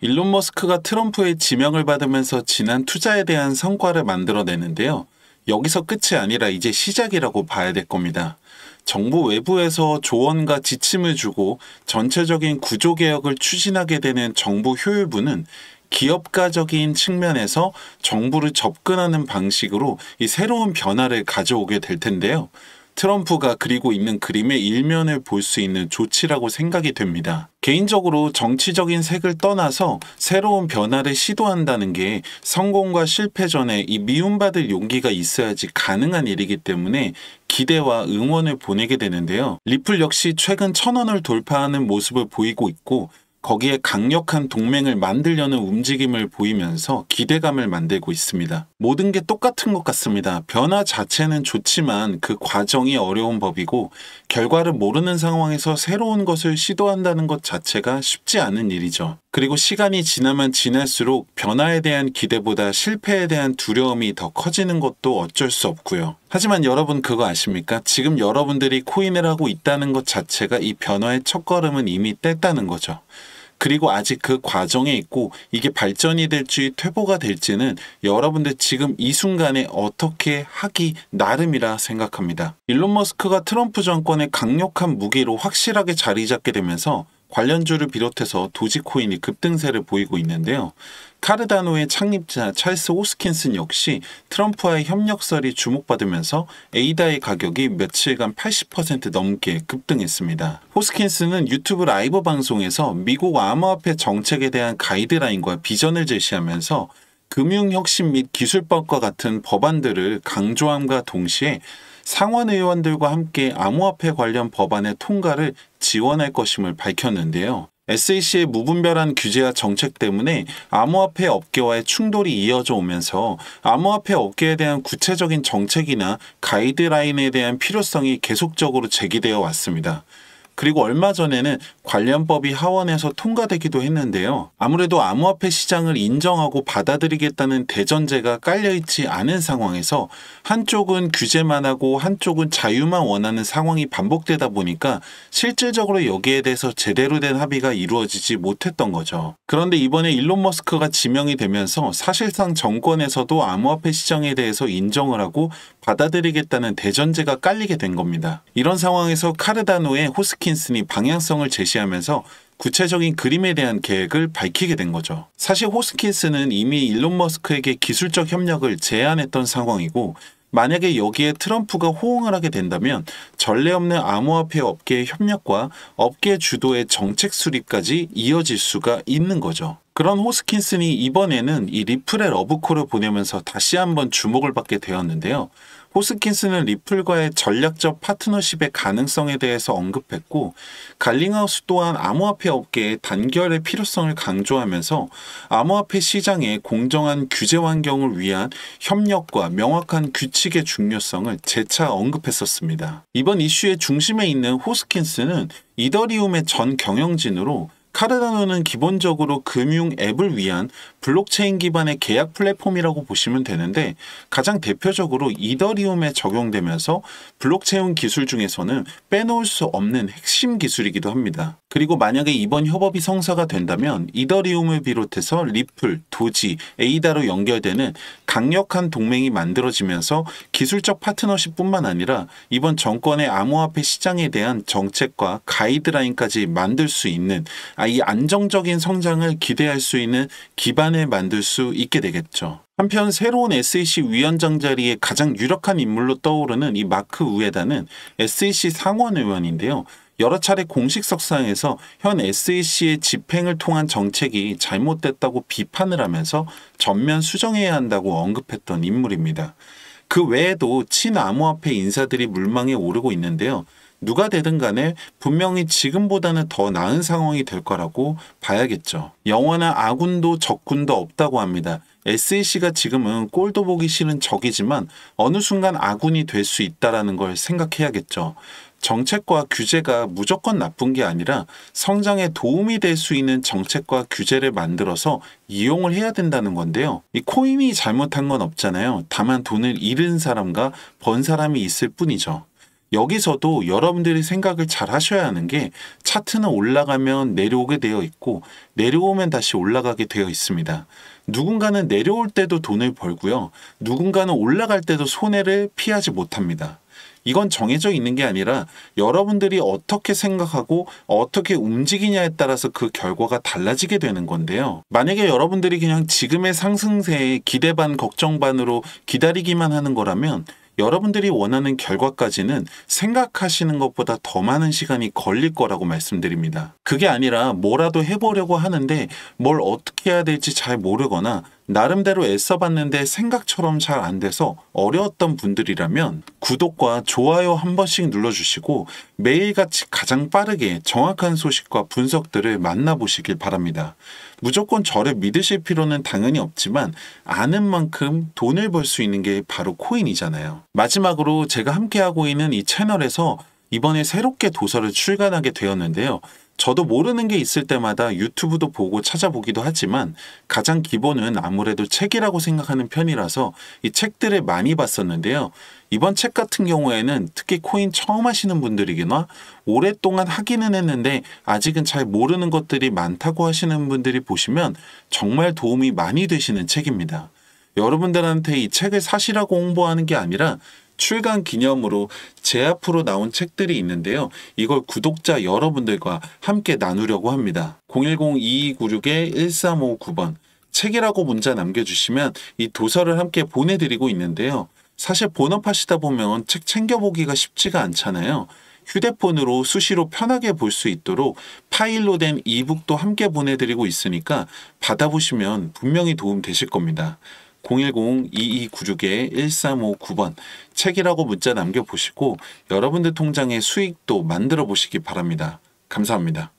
일론 머스크가 트럼프의 지명을 받으면서 지난 투자에 대한 성과를 만들어내는데요. 여기서 끝이 아니라 이제 시작이라고 봐야 될 겁니다. 정부 외부에서 조언과 지침을 주고 전체적인 구조개혁을 추진하게 되는 정부 효율부는 기업가적인 측면에서 정부를 접근하는 방식으로 이 새로운 변화를 가져오게 될 텐데요. 트럼프가 그리고 있는 그림의 일면을 볼 수 있는 조치라고 생각이 됩니다. 개인적으로 정치적인 색을 떠나서 새로운 변화를 시도한다는 게 성공과 실패 전에 이 미움받을 용기가 있어야지 가능한 일이기 때문에 기대와 응원을 보내게 되는데요. 리플 역시 최근 1,000원을 돌파하는 모습을 보이고 있고 거기에 강력한 동맹을 만들려는 움직임을 보이면서 기대감을 만들고 있습니다. 모든 게 똑같은 것 같습니다. 변화 자체는 좋지만 그 과정이 어려운 법이고 결과를 모르는 상황에서 새로운 것을 시도한다는 것 자체가 쉽지 않은 일이죠. 그리고 시간이 지나면 지날수록 변화에 대한 기대보다 실패에 대한 두려움이 더 커지는 것도 어쩔 수 없고요. 하지만 여러분 그거 아십니까? 지금 여러분들이 코인을 하고 있다는 것 자체가 이 변화의 첫걸음은 이미 뗐다는 거죠. 그리고 아직 그 과정에 있고 이게 발전이 될지 퇴보가 될지는 여러분들 지금 이 순간에 어떻게 하기 나름이라 생각합니다. 일론 머스크가 트럼프 정권의 강력한 무기로 확실하게 자리 잡게 되면서 관련주를 비롯해서 도지코인이 급등세를 보이고 있는데요. 카르다노의 창립자 찰스 호스킨슨 역시 트럼프와의 협력설이 주목받으면서 에이다의 가격이 며칠간 80% 넘게 급등했습니다. 호스킨슨은 유튜브 라이브 방송에서 미국 암호화폐 정책에 대한 가이드라인과 비전을 제시하면서 금융혁신 및 기술법과 같은 법안들을 강조함과 동시에 상원 의원들과 함께 암호화폐 관련 법안의 통과를 지원할 것임을 밝혔는데요. SEC의 무분별한 규제와 정책 때문에 암호화폐 업계와의 충돌이 이어져 오면서 암호화폐 업계에 대한 구체적인 정책이나 가이드라인에 대한 필요성이 계속적으로 제기되어 왔습니다. 그리고 얼마 전에는 관련법이 하원에서 통과되기도 했는데요. 아무래도 암호화폐 시장을 인정하고 받아들이겠다는 대전제가 깔려있지 않은 상황에서 한쪽은 규제만 하고 한쪽은 자유만 원하는 상황이 반복되다 보니까 실질적으로 여기에 대해서 제대로 된 합의가 이루어지지 못했던 거죠. 그런데 이번에 일론 머스크가 지명이 되면서 사실상 정권에서도 암호화폐 시장에 대해서 인정을 하고 받아들이겠다는 대전제가 깔리게 된 겁니다. 이런 상황에서 카르다노의 호스킨슨이 방향성을 제시하면서 구체적인 그림에 대한 계획을 밝히게 된 거죠. 사실 호스킨슨은 이미 일론 머스크에게 기술적 협력을 제안했던 상황이고 만약에 여기에 트럼프가 호응을 하게 된다면 전례 없는 암호화폐 업계의 협력과 업계 주도의 정책 수립까지 이어질 수가 있는 거죠. 그런 호스킨슨이 이번에는 이 리플의 러브콜을 보내면서 다시 한번 주목을 받게 되었는데요. 호스킨슨은 리플과의 전략적 파트너십의 가능성에 대해서 언급했고 갈링하우스 또한 암호화폐 업계의 단결의 필요성을 강조하면서 암호화폐 시장의 공정한 규제 환경을 위한 협력과 명확한 규칙의 중요성을 재차 언급했었습니다. 이번 이슈의 중심에 있는 호스킨슨은 이더리움의 전 경영진으로 카르다노는 기본적으로 금융 앱을 위한 블록체인 기반의 계약 플랫폼이라고 보시면 되는데 가장 대표적으로 이더리움에 적용되면서 블록체인 기술 중에서는 빼놓을 수 없는 핵심 기술이기도 합니다. 그리고 만약에 이번 협업이 성사가 된다면 이더리움을 비롯해서 리플, 도지, 에이다로 연결되는 강력한 동맹이 만들어지면서 기술적 파트너십뿐만 아니라 이번 정권의 암호화폐 시장에 대한 정책과 가이드라인까지 만들 수 있는 이 안정적인 성장을 기대할 수 있는 기반을 만들 수 있게 되겠죠. 한편 새로운 SEC 위원장 자리에 가장 유력한 인물로 떠오르는 이 마크 우에다는 SEC 상원 의원인데요. 여러 차례 공식 석상에서 현 SEC의 집행을 통한 정책이 잘못됐다고 비판을 하면서 전면 수정해야 한다고 언급했던 인물입니다. 그 외에도 친암호화폐 인사들이 물망에 오르고 있는데요. 누가 되든 간에 분명히 지금보다는 더 나은 상황이 될 거라고 봐야겠죠. 영원한 아군도 적군도 없다고 합니다. SEC가 지금은 꼴도 보기 싫은 적이지만 어느 순간 아군이 될 수 있다는 걸 생각해야겠죠. 정책과 규제가 무조건 나쁜 게 아니라 성장에 도움이 될 수 있는 정책과 규제를 만들어서 이용을 해야 된다는 건데요. 이 코인이 잘못한 건 없잖아요. 다만 돈을 잃은 사람과 번 사람이 있을 뿐이죠. 여기서도 여러분들이 생각을 잘 하셔야 하는 게 차트는 올라가면 내려오게 되어 있고 내려오면 다시 올라가게 되어 있습니다. 누군가는 내려올 때도 돈을 벌고요. 누군가는 올라갈 때도 손해를 피하지 못합니다. 이건 정해져 있는 게 아니라 여러분들이 어떻게 생각하고 어떻게 움직이냐에 따라서 그 결과가 달라지게 되는 건데요. 만약에 여러분들이 그냥 지금의 상승세에 기대 반 걱정 반으로 기다리기만 하는 거라면 여러분들이 원하는 결과까지는 생각하시는 것보다 더 많은 시간이 걸릴 거라고 말씀드립니다. 그게 아니라 뭐라도 해보려고 하는데 뭘 어떻게 해야 될지 잘 모르거나 나름대로 애써봤는데 생각처럼 잘 안 돼서 어려웠던 분들이라면 구독과 좋아요 한 번씩 눌러주시고 매일같이 가장 빠르게 정확한 소식과 분석들을 만나보시길 바랍니다. 무조건 저를 믿으실 필요는 당연히 없지만 아는 만큼 돈을 벌 수 있는 게 바로 코인이잖아요. 마지막으로 제가 함께하고 있는 이 채널에서 이번에 새롭게 도서를 출간하게 되었는데요. 저도 모르는 게 있을 때마다 유튜브도 보고 찾아보기도 하지만 가장 기본은 아무래도 책이라고 생각하는 편이라서 이 책들을 많이 봤었는데요. 이번 책 같은 경우에는 특히 코인 처음 하시는 분들이거나 오랫동안 하기는 했는데 아직은 잘 모르는 것들이 많다고 하시는 분들이 보시면 정말 도움이 많이 되시는 책입니다. 여러분들한테 이 책을 사시라고 홍보하는 게 아니라 출간 기념으로 제 앞으로 나온 책들이 있는데요. 이걸 구독자 여러분들과 함께 나누려고 합니다. 010-2296-1359번 책이라고 문자 남겨주시면 이 도서를 함께 보내드리고 있는데요. 사실 본업하시다 보면 책 챙겨보기가 쉽지가 않잖아요. 휴대폰으로 수시로 편하게 볼 수 있도록 파일로 된 이북도 함께 보내드리고 있으니까 받아보시면 분명히 도움 되실 겁니다. 010-2296-1359번 책이라고 문자 남겨보시고 여러분들 통장의 수익도 만들어 보시기 바랍니다. 감사합니다.